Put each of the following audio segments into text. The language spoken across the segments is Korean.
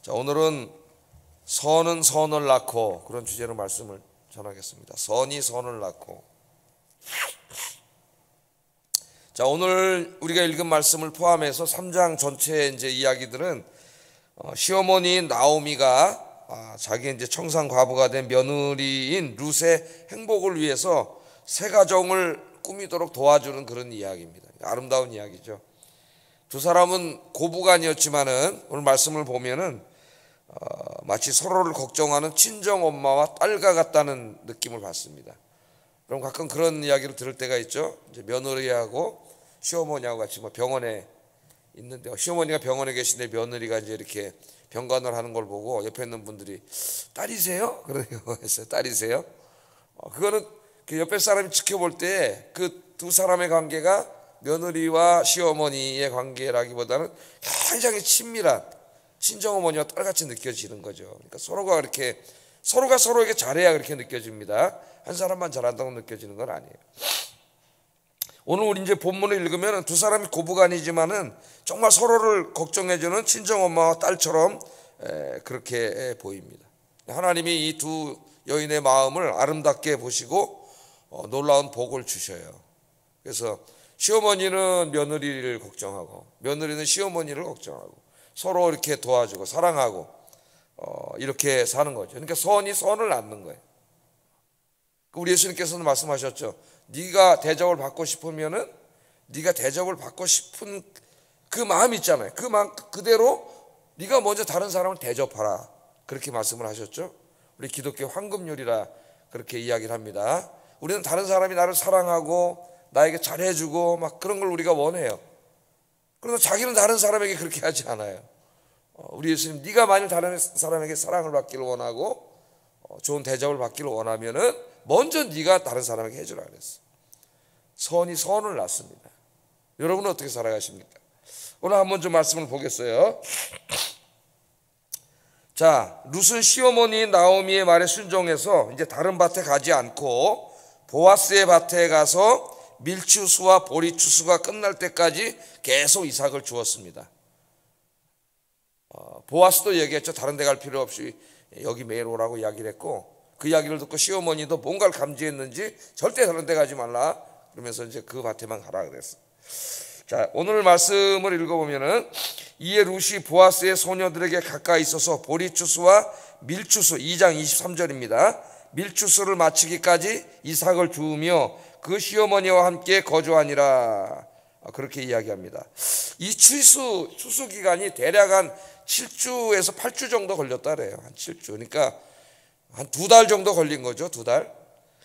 자, 오늘은 선은 선을 낳고, 그런 주제로 말씀을 전하겠습니다. 선이 선을 낳고. 자, 오늘 우리가 읽은 말씀을 포함해서 3장 전체의 이제 이야기들은 시어머니 나오미가 자기 이제 청산 과부가 된 며느리인 룻의 행복을 위해서 새 가정을 꾸미도록 도와주는 그런 이야기입니다. 아름다운 이야기죠. 두 사람은 고부간이었지만은 오늘 말씀을 보면은 마치 서로를 걱정하는 친정 엄마와 딸과 같다는 느낌을 받습니다. 그럼 가끔 그런 이야기를 들을 때가 있죠. 이제 며느리하고 시어머니하고 같이 병원에 있는데, 시어머니가 병원에 계신데 며느리가 이제 이렇게 병간호를 하는 걸 보고 옆에 있는 분들이 딸이세요? 그러고 했어요. 딸이세요? 그거는 그 옆에 사람이 지켜볼 때 그 두 사람의 관계가 며느리와 시어머니의 관계라기보다는 굉장히 친밀한 친정어머니와 딸같이 느껴지는 거죠. 그러니까 서로가 서로에게 잘해야 그렇게 느껴집니다. 한 사람만 잘한다고 느껴지는 건 아니에요. 오늘 우리 이제 본문을 읽으면 두 사람이 고부간이지만은 정말 서로를 걱정해주는 친정엄마와 딸처럼 그렇게 보입니다. 하나님이 이 두 여인의 마음을 아름답게 보시고 놀라운 복을 주셔요. 그래서 시어머니는 며느리를 걱정하고 며느리는 시어머니를 걱정하고 서로 이렇게 도와주고 사랑하고 이렇게 사는 거죠. 그러니까 선이 선을 낳는 거예요. 우리 예수님께서는 말씀하셨죠. 네가 대접을 받고 싶으면은 네가 대접을 받고 싶은 그 마음 있잖아요. 그 마음 그대로 네가 먼저 다른 사람을 대접하라. 그렇게 말씀을 하셨죠. 우리 기독교 황금률이라 그렇게 이야기를 합니다. 우리는 다른 사람이 나를 사랑하고 나에게 잘해주고 막 그런 걸 우리가 원해요. 그러나 자기는 다른 사람에게 그렇게 하지 않아요. 우리 예수님, 네가 만일 다른 사람에게 사랑을 받기를 원하고 좋은 대접을 받기를 원하면은 먼저 네가 다른 사람에게 해주라 그랬어요. 선이 선을 낳습니다. 여러분은 어떻게 살아가십니까? 오늘 한번 좀 말씀을 보겠어요. 자, 룻은 시어머니 나오미의 말에 순종해서 이제 다른 밭에 가지 않고 보아스의 밭에 가서 밀추수와 보리추수가 끝날 때까지 계속 이삭을 주었습니다. 보아스도 얘기했죠. 다른 데 갈 필요 없이 여기 매일 오라고 이야기를 했고, 그 이야기를 듣고 시어머니도 뭔가를 감지했는지 절대 다른 데 가지 말라 그러면서 이제 그 밭에만 가라 그랬어요. 자, 오늘 말씀을 읽어보면은 이에 룻이 보아스의 소녀들에게 가까이 있어서 보리추수와 밀추수 2장 23절입니다. 밀추수를 마치기까지 이삭을 주우며 그 시어머니와 함께 거주하니라. 그렇게 이야기합니다. 이 추수 기간이 대략 한 7주에서 8주 정도 걸렸다 그래요. 한 7주. 그러니까 한 2달 정도 걸린 거죠. 2달.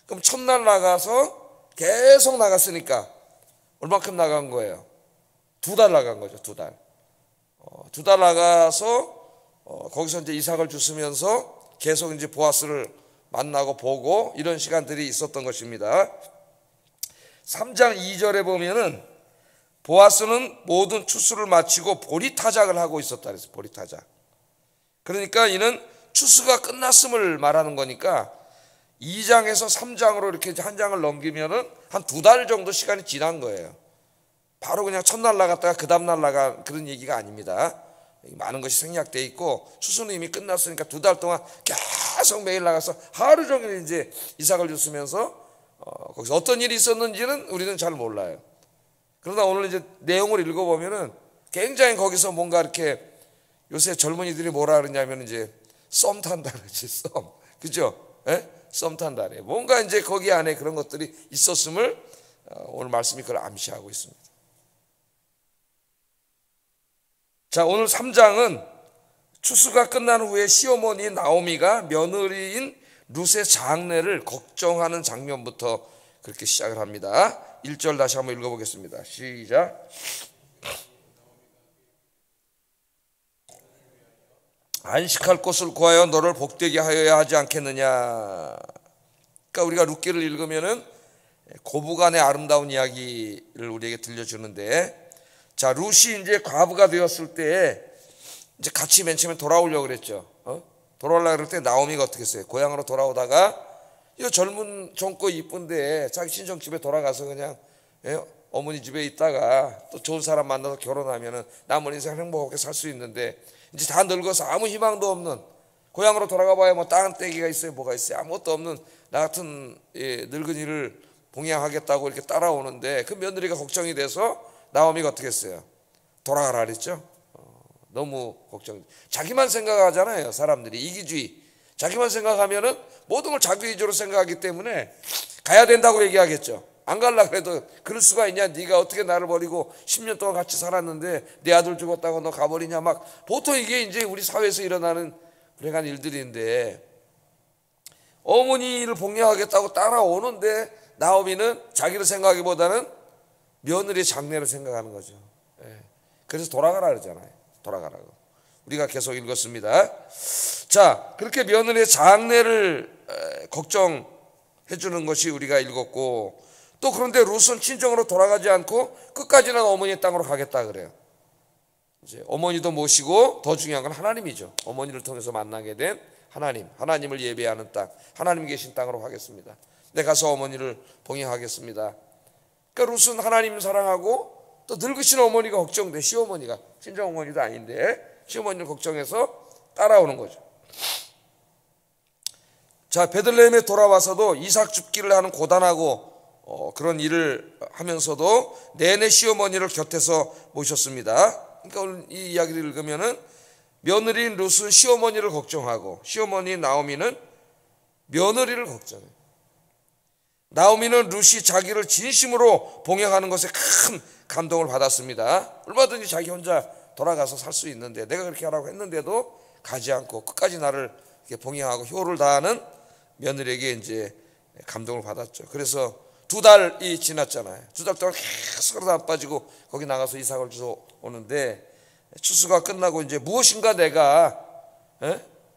그럼 첫날 나가서 계속 나갔으니까 얼마큼 나간 거예요? 2달 나간 거죠. 2달. 2달 나가서 거기서 이제 이삭을 주스면서 계속 이제 보아스를 만나고 보고 이런 시간들이 있었던 것입니다. 3장 2절에 보면은 보아스는 모든 추수를 마치고 보리타작을 하고 있었다 그랬어요. 보리타작. 그러니까 이는 추수가 끝났음을 말하는 거니까 2장에서 3장으로 이렇게 한 장을 넘기면은 한 2달 정도 시간이 지난 거예요. 바로 그냥 첫날 나갔다가 그 다음날 나간 그런 얘기가 아닙니다. 많은 것이 생략되어 있고 추수는 이미 끝났으니까 2달 동안 계속 매일 나가서 하루 종일 이제 이삭을 주스면서 거기서 어떤 일이 있었는지는 우리는 잘 몰라요. 그러나 오늘 이제 내용을 읽어보면은 굉장히 거기서 뭔가 이렇게 요새 젊은이들이 뭐라 그러냐면 이제 썸 탄다 그러지, 썸. 그죠? 예? 썸 탄다 그래. 뭔가 이제 거기 안에 그런 것들이 있었음을 오늘 말씀이 그걸 암시하고 있습니다. 자, 오늘 3장은 추수가 끝난 후에 시어머니 나오미가 며느리인 룻의 장례를 걱정하는 장면부터 그렇게 시작을 합니다. 1절 다시 한번 읽어보겠습니다. 시작. 안식할 곳을 구하여 너를 복되게 하여야 하지 않겠느냐. 그러니까 우리가 룻기를 읽으면은 고부간의 아름다운 이야기를 우리에게 들려주는데, 자, 룻이 이제 과부가 되었을 때 이제 같이 맨 처음에 돌아오려고 그랬죠. 돌아오려고 그럴 때 나오미가 어떻게 했어요? 고향으로 돌아오다가 이 젊고 이쁜데 자기 친정집에 돌아가서 그냥 어머니 집에 있다가 또 좋은 사람 만나서 결혼하면은 남은 인생 행복하게 살 수 있는데 이제 다 늙어서 아무 희망도 없는, 고향으로 돌아가 봐야 뭐 땅떼기가 있어요, 뭐가 있어요, 아무것도 없는 나 같은 늙은이를 봉양하겠다고 이렇게 따라오는데, 그 며느리가 걱정이 돼서 나오미가 어떻게 했어요? 돌아가라 그랬죠. 너무 걱정. 자기만 생각하잖아요, 사람들이. 이기주의. 자기만 생각하면은 모든 걸 자기 위주로 생각하기 때문에 가야 된다고 얘기하겠죠. 안 갈라 그래도 그럴 수가 있냐, 네가 어떻게 나를 버리고 10년 동안 같이 살았는데 내 아들 죽었다고 너 가버리냐, 막 보통 이게 이제 우리 사회에서 일어나는 불행한 일들인데, 어머니를 복양하겠다고 따라오는데 나오미는 자기를 생각하기보다는 며느리의 장래를 생각하는 거죠. 그래서 돌아가라 그러잖아요. 돌아가라고. 우리가 계속 읽었습니다. 자, 그렇게 며느리의 장래를 걱정해 주는 것이 우리가 읽었고, 또 그런데 룻은 친정으로 돌아가지 않고 끝까지는 어머니의 땅으로 가겠다 그래요. 이제 어머니도 모시고 더 중요한 건 하나님이죠. 어머니를 통해서 만나게 된 하나님을 예배하는 땅, 하나님 계신 땅으로 가겠습니다. 내가 가서 어머니를 봉양하겠습니다. 그러니까 룻은 하나님 사랑하고 또 늙으신 어머니가 걱정돼. 시어머니가, 친정 어머니도 아닌데 시어머니를 걱정해서 따라오는 거죠. 자, 베들레헴에 돌아와서도 이삭 줍기를 하는 고단하고 그런 일을 하면서도 내내 시어머니를 곁에서 모셨습니다. 그러니까 오늘 이 이야기를 읽으면은 며느리인 룻은 시어머니를 걱정하고 시어머니 나오미는 며느리를 걱정해요. 나오미는 룻이 자기를 진심으로 봉양하는 것에 큰 감동을 받았습니다. 얼마든지 자기 혼자 돌아가서 살 수 있는데, 내가 그렇게 하라고 했는데도 가지 않고 끝까지 나를 이렇게 봉양하고 효를 다하는 며느리에게 이제 감동을 받았죠. 그래서 2달이 지났잖아요. 2달 동안 계속 하나도 안 빠지고 거기 나가서 이삭을 주워 오는데, 추수가 끝나고 이제 무엇인가 내가,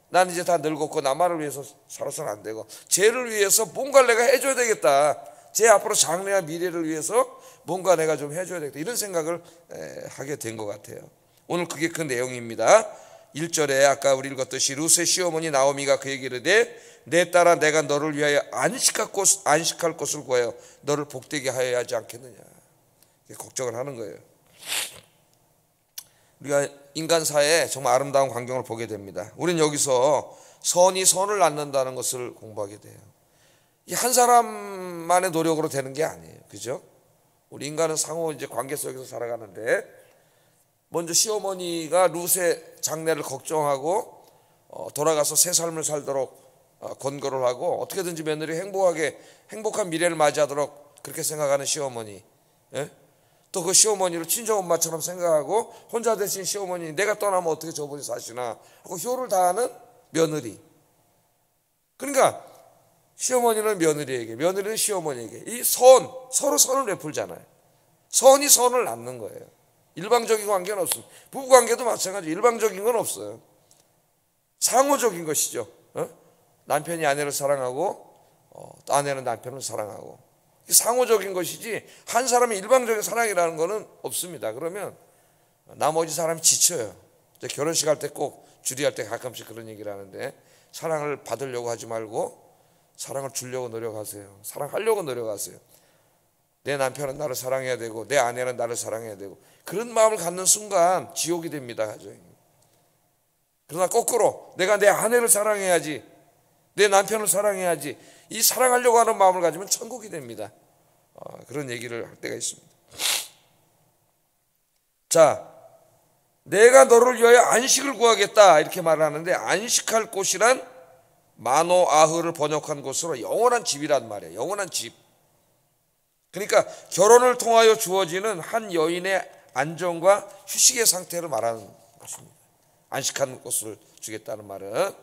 난 이제 다 늙었고 나만을 위해서 살아서는 안 되고 쟤를 위해서 뭔가를 내가 해줘야 되겠다. 제 앞으로 장래와 미래를 위해서 뭔가 내가 좀 해줘야 되겠다. 이런 생각을 하게 된 것 같아요. 오늘 그게 그 내용입니다. 1절에 아까 우리 읽었듯이 룻의 시어머니 나오미가 그에게 이르되 내 딸아, 내가 너를 위하여 안식할 곳을 구하여 너를 복되게 하여야 하지 않겠느냐. 걱정을 하는 거예요. 우리가 인간사에 정말 아름다운 광경을 보게 됩니다. 우리는 여기서 선이 선을 낳는다는 것을 공부하게 돼요. 이 한 사람만의 노력으로 되는 게 아니에요. 그죠? 우리 인간은 상호 이제 관계 속에서 살아가는데, 먼저 시어머니가 룻의 장래를 걱정하고 돌아가서 새 삶을 살도록 권고를 하고, 어떻게든지 며느리 행복한 미래를 맞이하도록 그렇게 생각하는 시어머니, 또 그 시어머니를 친정엄마처럼 생각하고 혼자 되신 시어머니, 내가 떠나면 어떻게 저분이 사시나 하고 효를 다하는 며느리. 그러니까 시어머니는 며느리에게, 며느리는 시어머니에게 이 서로 선을 베풀잖아요. 선이 선을 낳는 거예요. 일방적인 관계는 없습니다. 부부관계도 마찬가지. 일방적인 건 없어요. 상호적인 것이죠. 남편이 아내를 사랑하고 또 아내는 남편을 사랑하고, 상호적인 것이지 한 사람의 일방적인 사랑이라는 거는 없습니다. 그러면 나머지 사람이 지쳐요. 결혼식 할 때 꼭 주리할 때 가끔씩 그런 얘기를 하는데, 사랑을 받으려고 하지 말고 사랑을 주려고 노력하세요. 사랑하려고 노력하세요. 내 남편은 나를 사랑해야 되고 내 아내는 나를 사랑해야 되고, 그런 마음을 갖는 순간 지옥이 됩니다, 가정이. 그러나 거꾸로 내가 내 아내를 사랑해야지, 내 남편을 사랑해야지, 이 사랑하려고 하는 마음을 가지면 천국이 됩니다. 그런 얘기를 할 때가 있습니다. 자, 내가 너를 위하여 안식을 구하겠다 이렇게 말을 하는데, 안식할 곳이란 마노아흐를 번역한 곳으로 영원한 집이란 말이에요. 영원한 집. 그러니까 결혼을 통하여 주어지는 한 여인의 안정과 휴식의 상태를 말하는 것입니다. 안식하는 곳을 주겠다는 말은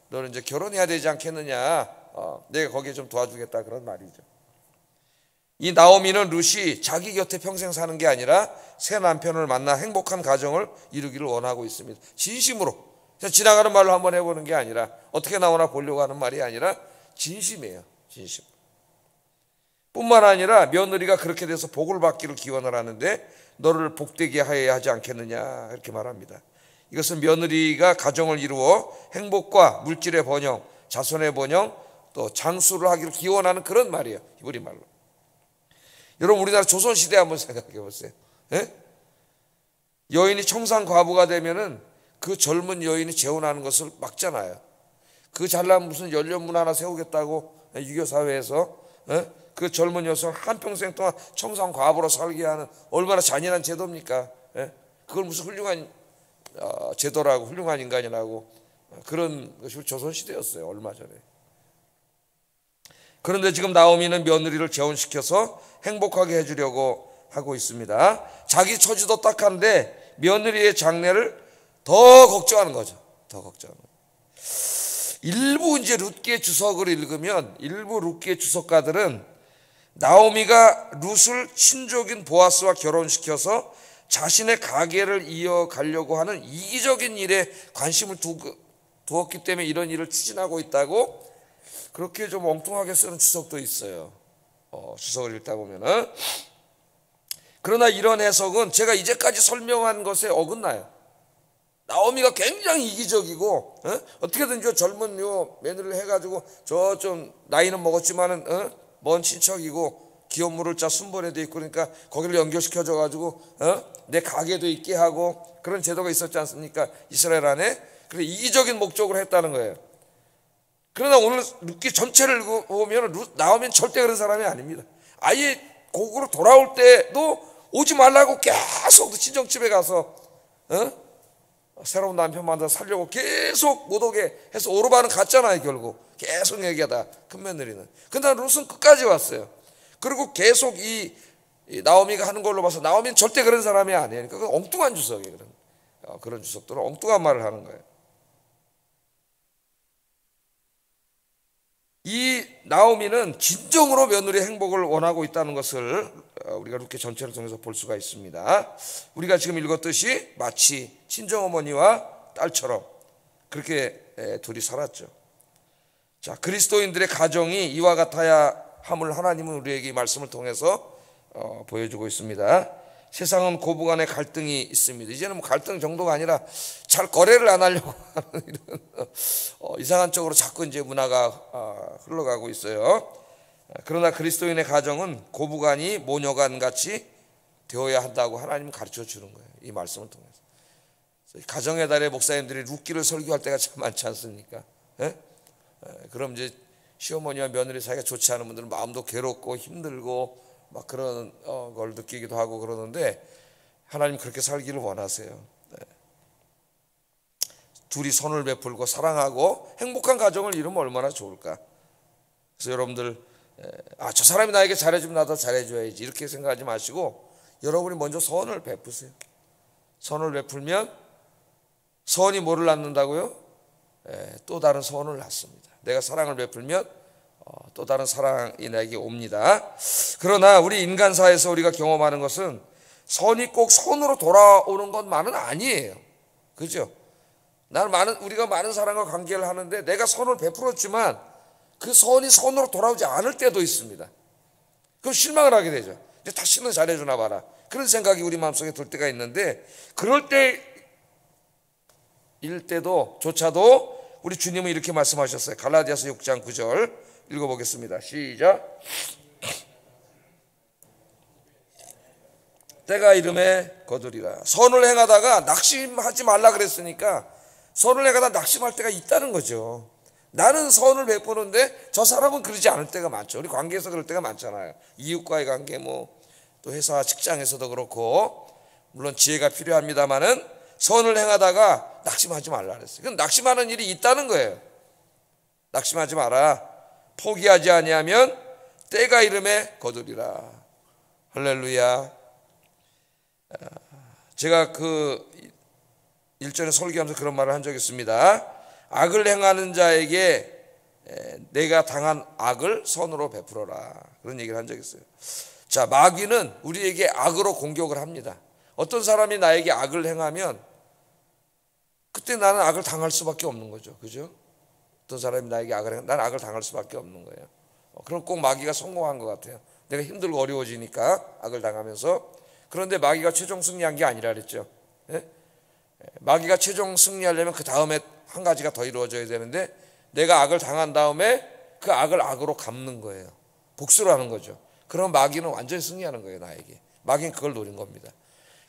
너는 이제 결혼해야 되지 않겠느냐, 내가 거기에 좀 도와주겠다, 그런 말이죠. 이 나오미는 룻이 자기 곁에 평생 사는 게 아니라 새 남편을 만나 행복한 가정을 이루기를 원하고 있습니다. 진심으로. 지나가는 말로 한번 해보는 게 아니라, 어떻게 나오나 보려고 하는 말이 아니라 진심이에요. 진심. 뿐만 아니라 며느리가 그렇게 돼서 복을 받기를 기원을 하는데, 너를 복되게 하여야 하지 않겠느냐 이렇게 말합니다. 이것은 며느리가 가정을 이루어 행복과 물질의 번영, 자손의 번영, 또 장수를 하기를 기원하는 그런 말이에요. 히브리 말로. 여러분, 우리나라 조선시대 한번 생각해 보세요. 여인이 청산 과부가 되면은 그 젊은 여인이 재혼하는 것을 막잖아요. 그 잘난 무슨 연련문 하나 세우겠다고 유교 사회에서 그 젊은 여성 한평생 동안 청산 과부로 살게 하는 얼마나 잔인한 제도입니까? 그걸 무슨 훌륭한 제도라고 훌륭한 인간이라고 그런 것이 조선시대였어요. 얼마 전에. 그런데 지금 나오미는 며느리를 재혼시켜서 행복하게 해주려고 하고 있습니다. 자기 처지도 딱한데 며느리의 장래를 더 걱정하는 거죠. 더 걱정하는 거죠. 일부 이제 룻기의 주석을 읽으면 일부 룻기의 주석가들은 나오미가 룻을 친족인 보아스와 결혼시켜서 자신의 가계를 이어가려고 하는 이기적인 일에 관심을 두었기 때문에 이런 일을 추진하고 있다고 그렇게 좀 엉뚱하게 쓰는 주석도 있어요. 주석을 읽다 보면은. 그러나 이런 해석은 제가 이제까지 설명한 것에 어긋나요. 나오미가 굉장히 이기적이고 어떻게든 젊은 며느리를 해가지고 저 좀 나이는 먹었지만은 먼 친척이고 기업물을 짜 순번에도 있고 그러니까 거기를 연결시켜줘 가지고 내 가게도 있게 하고 그런 제도가 있었지 않습니까? 이스라엘 안에. 그래서 이기적인 목적으로 했다는 거예요. 그러나 오늘 룻기 전체를 보면 나오면 절대 그런 사람이 아닙니다. 아예 고국으로 돌아올 때도 오지 말라고 계속 친정집에 가서 새로운 남편 만나서 살려고 계속 못 오게 해서 오르반은 갔잖아요. 결국 계속 얘기하다 큰 며느리는. 근데 룻은 끝까지 왔어요. 그리고 계속 이 나오미가 하는 걸로 봐서 나오미는 절대 그런 사람이 아니에요. 그러니까 그건 엉뚱한 주석이에요. 그런 주석들은 엉뚱한 말을 하는 거예요. 이 나오미는 진정으로 며느리의 행복을 원하고 있다는 것을 우리가 룻기 전체를 통해서 볼 수가 있습니다. 우리가 지금 읽었듯이 마치 친정어머니와 딸처럼 그렇게 둘이 살았죠. 자, 그리스도인들의 가정이 이와 같아야 함을 하나님은 우리에게 이 말씀을 통해서 보여주고 있습니다. 세상은 고부간의 갈등이 있습니다. 이제는 뭐 갈등 정도가 아니라 잘 거래를 안 하려고 하는 이런 이상한 쪽으로 자꾸 이제 문화가 흘러가고 있어요. 그러나 그리스도인의 가정은 고부간이 모녀간 같이 되어야 한다고 하나님은 가르쳐 주는 거예요. 이 말씀을 통해서. 가정의 달에 목사님들이 룻기를 설교할 때가 참 많지 않습니까? 그럼 이제 시어머니와 며느리 사이가 좋지 않은 분들은 마음도 괴롭고 힘들고 막 그런 걸 느끼기도 하고 그러는데 하나님 그렇게 살기를 원하세요. 둘이 손을 베풀고 사랑하고 행복한 가정을 이루면 얼마나 좋을까. 그래서 여러분들 저 사람이 나에게 잘해주면 나도 잘해줘야지 이렇게 생각하지 마시고 여러분이 먼저 선을 베푸세요. 선을 베풀면 선이 뭐를 낳는다고요? 또 다른 선을 낳습니다. 내가 사랑을 베풀면 또 다른 사랑이 내게 옵니다. 그러나 우리 인간사에서 우리가 경험하는 것은 선이 꼭 선으로 돌아오는 것만은 아니에요. 그죠? 우리가 많은 사람과 관계를 하는데 내가 선을 베풀었지만 그 선이 선으로 돌아오지 않을 때도 있습니다. 그럼 실망을 하게 되죠. 이제 다시는 잘해주나 봐라. 그런 생각이 우리 마음속에 들 때가 있는데 그럴 때일 때도 조차도 우리 주님은 이렇게 말씀하셨어요. 갈라디아서 6장 9절 읽어보겠습니다. 시작. 때가 이름에 거두리라. 선을 행하다가 낙심하지 말라 그랬으니까 선을 행하다 낙심할 때가 있다는 거죠. 나는 선을 베푸는데 저 사람은 그러지 않을 때가 많죠. 우리 관계에서 그럴 때가 많잖아요. 이웃과의 관계 또 회사 직장에서도 그렇고 물론 지혜가 필요합니다만은 선을 행하다가 낙심하지 말라 그랬어요. 그럼 낙심하는 일이 있다는 거예요. 낙심하지 마라. 포기하지 아니하면 때가 이름에 거두리라. 할렐루야. 제가 그 일전에 설교하면서 그런 말을 한 적이 있습니다. 악을 행하는 자에게 내가 당한 악을 선으로 베풀어라. 그런 얘기를 한 적이 있어요. 자, 마귀는 우리에게 악으로 공격을 합니다. 어떤 사람이 나에게 악을 행하면 그때 나는 악을 당할 수밖에 없는 거죠. 그죠? 어떤 사람이 나에게 악을 행하면 나는 악을 당할 수밖에 없는 거예요. 그럼 꼭 마귀가 성공한 것 같아요. 내가 힘들고 어려워지니까 악을 당하면서. 그런데 마귀가 최종 승리한 게 아니라 그랬죠. 예? 마귀가 최종 승리하려면 그 다음에 한 가지가 더 이루어져야 되는데 내가 악을 당한 다음에 그 악을 악으로 갚는 거예요. 복수를 하는 거죠. 그럼 마귀는 완전히 승리하는 거예요. 나에게. 마귀는 그걸 노린 겁니다.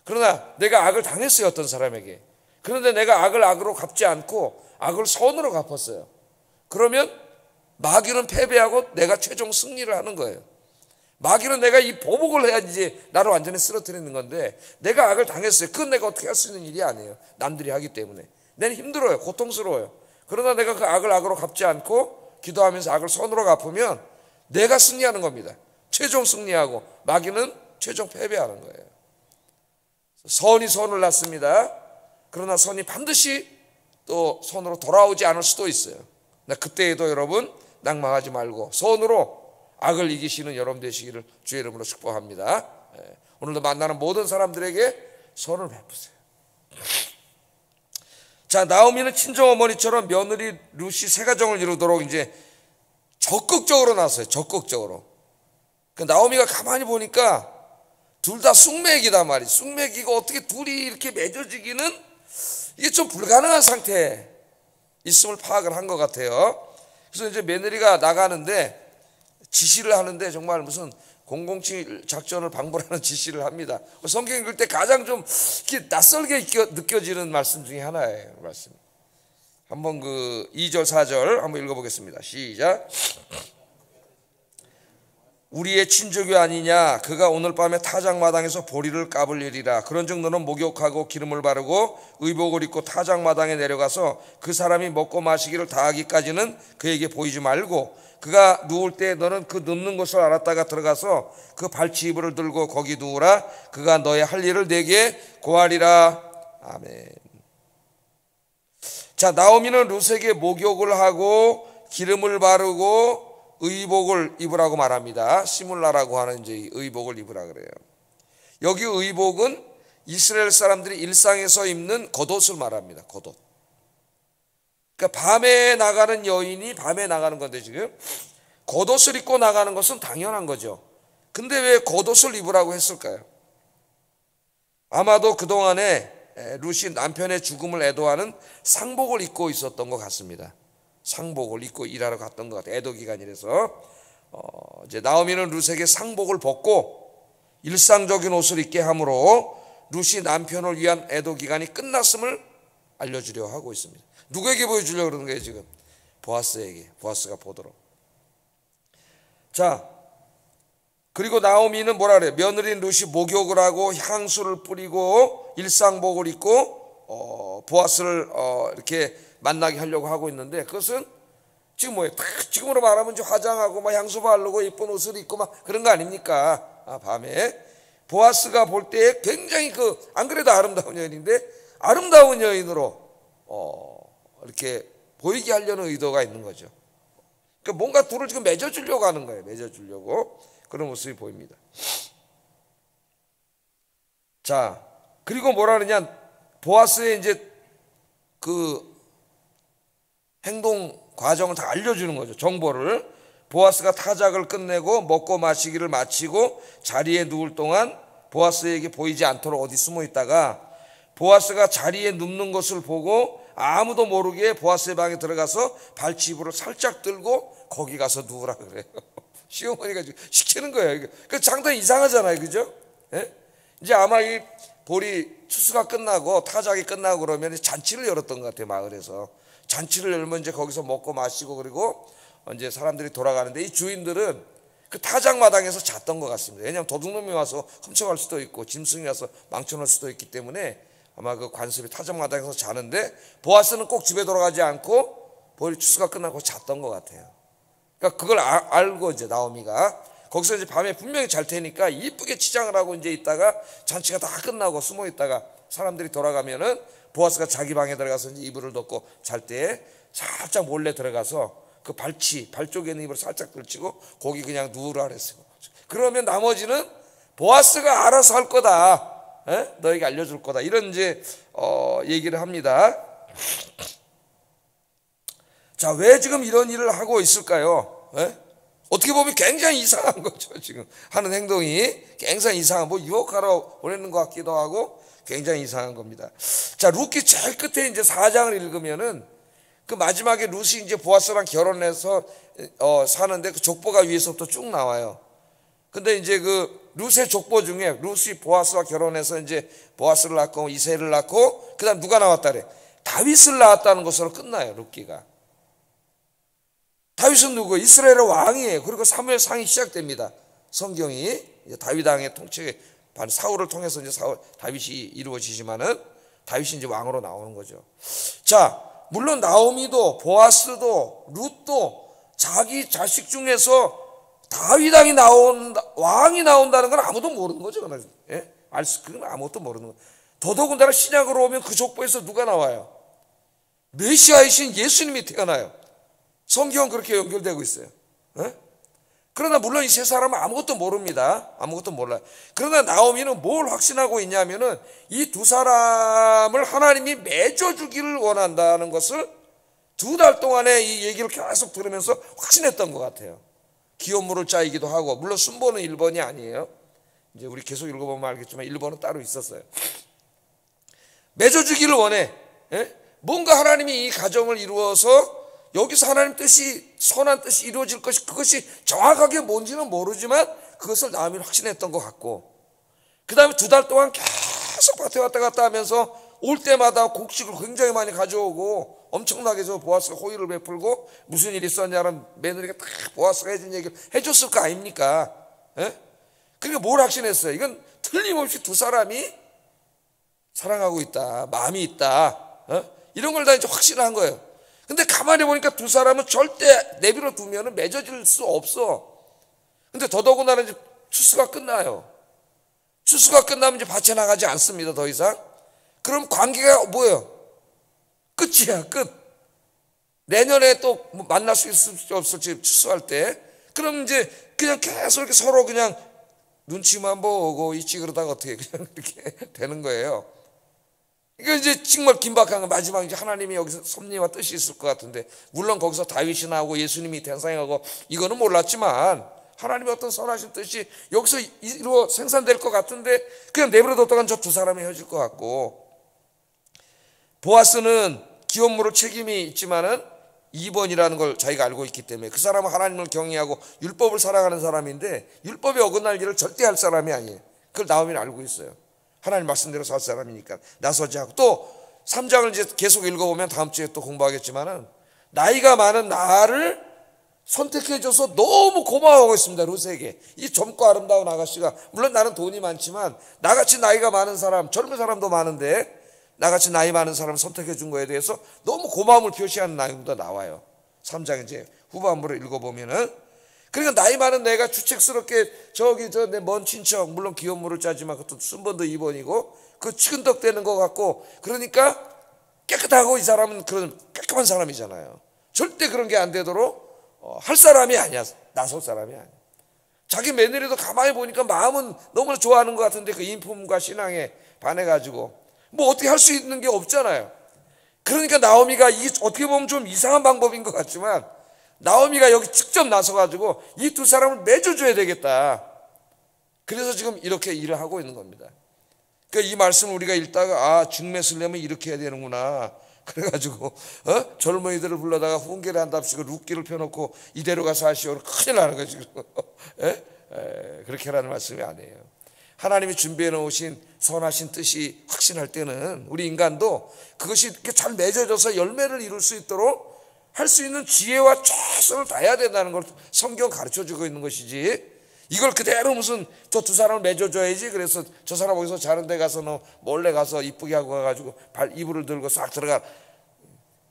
그러나 내가 악을 당했어요. 어떤 사람에게. 그런데 내가 악을 악으로 갚지 않고 악을 선으로 갚았어요. 그러면 마귀는 패배하고 내가 최종 승리를 하는 거예요. 마귀는 내가 이 보복을 해야지 나를 완전히 쓰러뜨리는 건데 내가 악을 당했어요. 그건 내가 어떻게 할 수 있는 일이 아니에요. 남들이 하기 때문에. 내는 힘들어요. 고통스러워요. 그러나 내가 그 악을 악으로 갚지 않고 기도하면서 악을 선으로 갚으면 내가 승리하는 겁니다. 최종 승리하고 마귀는 최종 패배하는 거예요. 선이 선을 낳습니다. 그러나 선이 반드시 또 선으로 돌아오지 않을 수도 있어요. 그때에도 여러분 낭망하지 말고 선으로 악을 이기시는 여러분 되시기를 주의 이름으로 축복합니다. 오늘도 만나는 모든 사람들에게 선을 베푸세요. 자, 나오미는 친정어머니처럼 며느리 룻이 새 가정을 이루도록 이제 적극적으로 나섰어요. 적극적으로. 나오미가 가만히 보니까 둘 다 쑥맥이단 말이에요. 쑥맥이고 어떻게 둘이 이렇게 맺어지기는 이게 좀 불가능한 상태에 있음을 파악을 한 것 같아요. 그래서 이제 며느리가 나가는데 지시를 하는데 정말 무슨 007 작전을 방불하는 지시를 합니다. 성경 읽을 때 가장 좀 이렇게 낯설게 느껴지는 말씀 중에 하나예요. 말씀. 한번 그 2절 4절 한번 읽어보겠습니다. 시작. 우리의 친족이 아니냐 그가 오늘 밤에 타작마당에서 보리를 까불 일이라. 그런즉 너는 목욕하고 기름을 바르고 의복을 입고 타작마당에 내려가서 그 사람이 먹고 마시기를 다하기까지는 그에게 보이지 말고 그가 누울 때 너는 그 눕는 곳을 알았다가 들어가서 그 발치 이불을 들고 거기 누우라. 그가 너의 할 일을 내게 고하리라. 아멘. 자, 나오미는 룻에게 목욕을 하고 기름을 바르고 의복을 입으라고 말합니다. 시물라라고 하는 이제 의복을 입으라 그래요. 여기 의복은 이스라엘 사람들이 일상에서 입는 겉옷을 말합니다. 겉옷. 그러니까 밤에 나가는 여인이 밤에 나가는 건데 지금 겉옷을 입고 나가는 것은 당연한 거죠. 근데 왜 겉옷을 입으라고 했을까요? 아마도 그동안에 룻이 남편의 죽음을 애도하는 상복을 입고 있었던 것 같습니다. 상복을 입고 일하러 갔던 것 같아요. 애도 기간이라서 이제 나오미는 룻에게 상복을 벗고 일상적인 옷을 입게 함으로 룻이 남편을 위한 애도 기간이 끝났음을 알려주려 하고 있습니다. 누구에게 보여주려고 그러는 거예요 지금? 보아스에게. 보아스가 보도록. 자, 그리고 나오미는 뭐라 그래요? 며느리인 룻이 목욕을 하고 향수를 뿌리고 일상복을 입고 보아스를 이렇게 만나게 하려고 하고 있는데 그것은 지금 뭐예요? 지금으로 말하면 이제 화장하고 막 향수 바르고 예쁜 옷을 입고 막 그런 거 아닙니까? 밤에 보아스가 볼 때 굉장히 안 그래도 아름다운 여인인데 아름다운 여인으로 이렇게 보이게 하려는 의도가 있는 거죠. 그러니까 뭔가 둘을 지금 맺어주려고 하는 거예요. 맺어주려고 그런 모습이 보입니다. 자, 그리고 뭐라 그러냐? 보아스의 이제 그 행동 과정을 다 알려주는 거죠. 정보를. 보아스가 타작을 끝내고 먹고 마시기를 마치고 자리에 누울 동안 보아스에게 보이지 않도록 어디 숨어 있다가 보아스가 자리에 눕는 것을 보고 아무도 모르게 보아스의 방에 들어가서 발치부를 살짝 들고 거기 가서 누우라 그래요. 시어머니가 시키는 거예요. 그 상당히 이상하잖아요. 그죠? 예? 이제 아마 이 보리 추수가 끝나고 타작이 끝나고 그러면 잔치를 열었던 것 같아요. 마을에서. 잔치를 열면 이제 거기서 먹고 마시고 그리고 이제 사람들이 돌아가는데 이 주인들은 그 타작마당에서 잤던 것 같습니다. 왜냐하면 도둑놈이 와서 훔쳐갈 수도 있고 짐승이 와서 망쳐놓을 수도 있기 때문에 아마 그 관습이 타작마당에서 자는데 보아스는 꼭 집에 돌아가지 않고 보리 추수가 끝나고 잤던 것 같아요. 그러니까 그걸 알고 이제 나오미가 거기서 이제 밤에 분명히 잘 테니까 이쁘게 치장을 하고 이제 있다가 잔치가 다 끝나고 숨어 있다가 사람들이 돌아가면은 보아스가 자기 방에 들어가서 이제 이불을 덮고 잘 때 살짝 몰래 들어가서 그 발 쪽에 있는 이불을 살짝 들치고 거기 그냥 누우라 그랬어요. 그러면 나머지는 보아스가 알아서 할 거다. 에? 너에게 알려줄 거다. 이런 이제 얘기를 합니다. 자, 왜 지금 이런 일을 하고 있을까요? 에? 어떻게 보면 굉장히 이상한 거죠. 지금 하는 행동이 굉장히 이상한, 뭐 유혹하러 보내는 것 같기도 하고 굉장히 이상한 겁니다. 자, 룻기 제일 끝에 이제 4장을 읽으면은 그 마지막에 룻이 이제 보아스랑 결혼해서 사는데 그 족보가 위에서부터 쭉 나와요. 근데 이제 그 룻의 족보 중에 룻이 보아스와 결혼해서 이제 보아스를 낳고 이새를 낳고 그다음 누가 나왔다래? 다윗을 낳았다는 것으로 끝나요. 룻기가. 다윗은 누구? 이스라엘의 왕이에요. 그리고 사무엘상이 시작됩니다. 성경이 다윗 왕의 통치 사울을 통해서 이제 다윗이 이루어지지만은 다윗이 이제 왕으로 나오는 거죠. 자, 물론 나오미도 보아스도 룻도 자기 자식 중에서 다윗 왕이 나온다는 건 아무도 모르는 거죠. 예? 그건 아무것도 모르는 거예요. 더더군다나 신약으로 오면 그 족보에서 누가 나와요? 메시아이신 예수님이 태어나요. 성경은 그렇게 연결되고 있어요. 예? 그러나 물론 이 세 사람은 아무것도 모릅니다. 아무것도 몰라요. 그러나 나오미는 뭘 확신하고 있냐면은 이 두 사람을 하나님이 맺어주기를 원한다는 것을 2달 동안에 이 얘기를 계속 들으면서 확신했던 것 같아요. 기업물을 짜이기도 하고, 물론 순번은 1번이 아니에요. 이제 우리 계속 읽어보면 알겠지만 1번은 따로 있었어요. 맺어주기를 원해. 예? 뭔가 하나님이 이 가정을 이루어서 여기서 하나님 뜻이, 선한 뜻이 이루어질 것이, 그것이 정확하게 뭔지는 모르지만 그것을 나오미는 확신했던 것 같고, 그 다음에 2달 동안 계속 밭에 왔다 갔다 하면서 올 때마다 곡식을 굉장히 많이 가져오고 엄청나게 저 보아스가 호의를 베풀고 무슨 일이 있었냐는 며느리가 다 보아스가 해준 얘기를 해줬을 거 아닙니까? 예? 그러니까 뭘 확신했어요? 이건 틀림없이 두 사람이 사랑하고 있다, 마음이 있다, 이런 걸 다 이제 확신한 거예요. 근데 가만히 보니까 두 사람은 절대 내버려 두면 맺어질 수 없어. 근데 더더군다나 이제 추수가 끝나요. 추수가 끝나면 이제 밭에 나가지 않습니다, 더 이상. 그럼 관계가 뭐예요? 끝이야, 끝. 내년에 또 만날 수 있을지 없을지 추수할 때. 그럼 이제 그냥 계속 이렇게 서로 그냥 눈치만 보고 있지 그러다가 어떻게 그냥 이렇게 되는 거예요. 이게 이제 정말 긴박한 거, 마지막 이제 하나님이 여기서 섭리와 뜻이 있을 것 같은데, 물론 거기서 다윗이 나오고 예수님이 탄생하고 이거는 몰랐지만 하나님의 어떤 선하신 뜻이 여기서 이루어 생산될 것 같은데 그냥 내버려뒀다간 저 두 사람이 헤어질 것 같고, 보아스는 기업물을 책임이 있지만은 2번이라는 걸 자기가 알고 있기 때문에 그 사람은 하나님을 경외하고 율법을 사랑하는 사람인데 율법에 어긋날 일을 절대 할 사람이 아니에요. 그걸 나오미는 알고 있어요. 하나님 말씀대로 살 사람이니까 나서지 하고, 또 3장을 이제 계속 읽어보면 다음 주에 또 공부하겠지만은 나이가 많은 나를 선택해줘서 너무 고마워하고 있습니다. 룻에게. 이 젊고 아름다운 아가씨가, 물론 나는 돈이 많지만 나같이 나이가 많은 사람, 젊은 사람도 많은데 나같이 나이 많은 사람을 선택해 준 거에 대해서 너무 고마움을 표시하는 내용도 나와요. 3장 이제 후반부를 읽어보면은. 그러니까 나이 많은 내가 주책스럽게 저기 저 내 먼 친척, 물론 기업물을 짜지만 그것도 순번도 2번이고 그 치근덕대는 것 같고, 그러니까 깨끗하고 이 사람은 그런 깔끔한 사람이잖아요. 절대 그런 게 안 되도록 할 사람이 아니야. 나설 사람이 아니야. 자기 며느리도 가만히 보니까 마음은 너무나 좋아하는 것 같은데 그 인품과 신앙에 반해가지고 뭐 어떻게 할 수 있는 게 없잖아요. 그러니까 나오미가 이 어떻게 보면 좀 이상한 방법인 것 같지만 나오미가 여기 직접 나서가지고 이 두 사람을 맺어줘야 되겠다. 그래서 지금 이렇게 일을 하고 있는 겁니다. 그러니까 이 말씀을 우리가 읽다가 증매를 내면 이렇게 해야 되는구나. 그래가지고 젊은이들을 불러다가 훈계를 한답시고 룻기를 펴놓고 이대로 가서 하시오. 큰일 나는 거지. 그렇게 하라는 말씀이 아니에요. 하나님이 준비해 놓으신 선하신 뜻이 확신할 때는 우리 인간도 그것이 이렇게 잘 맺어져서 열매를 이룰 수 있도록 할 수 있는 지혜와 최선을 다해야 된다는 걸 성경 가르쳐주고 있는 것이지, 이걸 그대로 무슨 저 두 사람을 맺어줘야지, 그래서 저 사람 어디서 자는 데 가서 너 몰래 가서 이쁘게 하고 가가지고 이불을 들고 싹 들어가,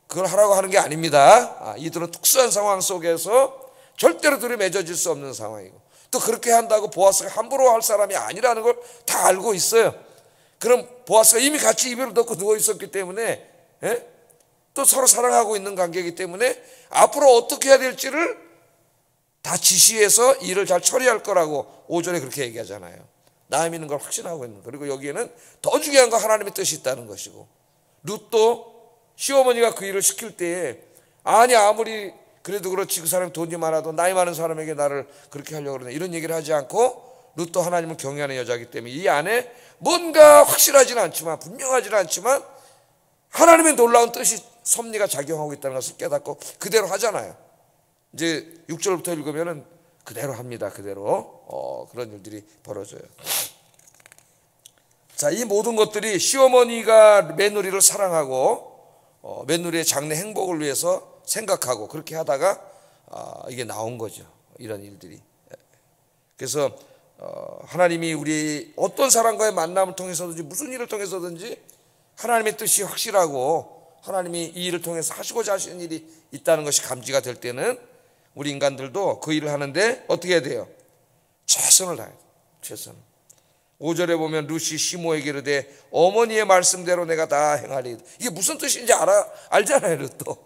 그걸 하라고 하는 게 아닙니다. 이들은 특수한 상황 속에서 절대로 둘이 맺어질 수 없는 상황이고, 또 그렇게 한다고 보아스가 함부로 할 사람이 아니라는 걸 다 알고 있어요. 그럼 보아스가 이미 같이 이불을 덮고 누워 있었기 때문에 또 서로 사랑하고 있는 관계이기 때문에 앞으로 어떻게 해야 될지를 다 지시해서 일을 잘 처리할 거라고 5절에 그렇게 얘기하잖아요. 나아미는 걸 확신하고 있는 거예요. 그리고 여기에는 더 중요한 건 하나님의 뜻이 있다는 것이고, 룻도 시어머니가 그 일을 시킬 때에 아니 아무리 그래도 그렇지 그 사람이 돈이 많아도 나이 많은 사람에게 나를 그렇게 하려고 그러네, 이런 얘기를 하지 않고, 룻도 하나님을 경외하는 여자이기 때문에 이 안에 뭔가 확실하지는 않지만 분명하지는 않지만 하나님의 놀라운 뜻이 섭리가 작용하고 있다는 것을 깨닫고 그대로 하잖아요. 이제 6절부터 읽으면은 그대로 합니다. 그대로 그런 일들이 벌어져요. 자, 이 모든 것들이 시어머니가 며느리를 사랑하고 며느리의 장래 행복을 위해서 생각하고 그렇게 하다가 이게 나온 거죠. 이런 일들이. 그래서 하나님이 우리 어떤 사람과의 만남을 통해서든지 무슨 일을 통해서든지 하나님의 뜻이 확실하고 하나님이 이 일을 통해서 하시고자 하시는 일이 있다는 것이 감지가 될 때는 우리 인간들도 그 일을 하는데 어떻게 해야 돼요? 최선을 다해야 돼요. 최선. 5절에 보면 루시 시모에게 이르되 어머니의 말씀대로 내가 다 행하리. 이게 무슨 뜻인지 알잖아요. 또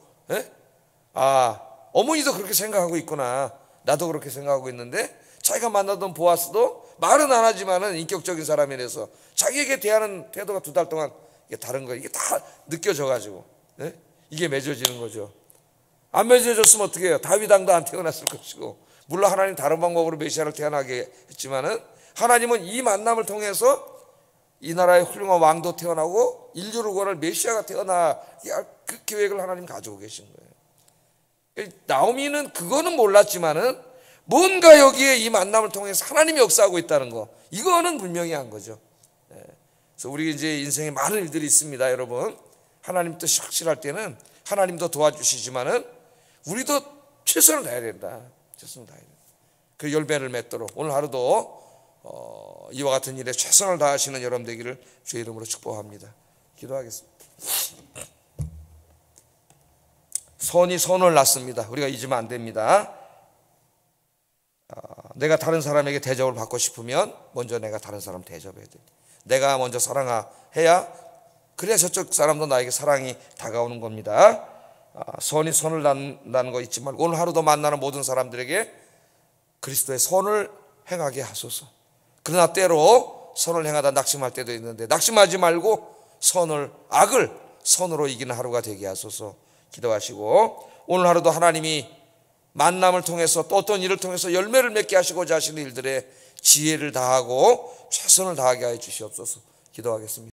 어머니도 그렇게 생각하고 있구나. 나도 그렇게 생각하고 있는데 자기가 만나던 보아스도 말은 안 하지만은 인격적인 사람이라서 자기에게 대하는 태도가 2달 동안 이게 다른 거예요. 이게 다 느껴져 가지고 이게 맺어지는 거죠. 안 맺어졌으면 어떻게 해요? 다윗 왕도 안 태어났을 것이고, 물론 하나님 다른 방법으로 메시아를 태어나게 했지만은 하나님은 이 만남을 통해서 이 나라의 훌륭한 왕도 태어나고 인류를 구원할 메시아가 태어나게 할 그 계획을 하나님 가지고 계신 거예요. 나오미는 그거는 몰랐지만은 뭔가 여기에 이 만남을 통해서 하나님이 역사하고 있다는 거, 이거는 분명히 한 거죠. 그래서 우리 이제 인생에 많은 일들이 있습니다, 여러분. 하나님 뜻이 확실할 때는 하나님도 도와주시지만은 우리도 최선을 다해야 된다. 최선을 다해야 된다. 그 열매를 맺도록 오늘 하루도 이와 같은 일에 최선을 다하시는 여러분 되기를 주의 이름으로 축복합니다. 기도하겠습니다. 선이 선을 낳습니다. 우리가 잊으면 안 됩니다. 내가 다른 사람에게 대접을 받고 싶으면 먼저 내가 다른 사람 대접해야 돼. 내가 먼저 사랑해야 그래야 저쪽 사람도 나에게 사랑이 다가오는 겁니다. 선이 선을 낳는 거 잊지 말고 오늘 하루도 만나는 모든 사람들에게 그리스도의 선을 행하게 하소서. 그러나 때로 선을 행하다 낙심할 때도 있는데 낙심하지 말고 악을 선으로 이기는 하루가 되게 하소서 기도하시고, 오늘 하루도 하나님이 만남을 통해서 또 어떤 일을 통해서 열매를 맺게 하시고자 하시는 일들에 지혜를 다하고 최선을 다하게 하여 주시옵소서 기도하겠습니다.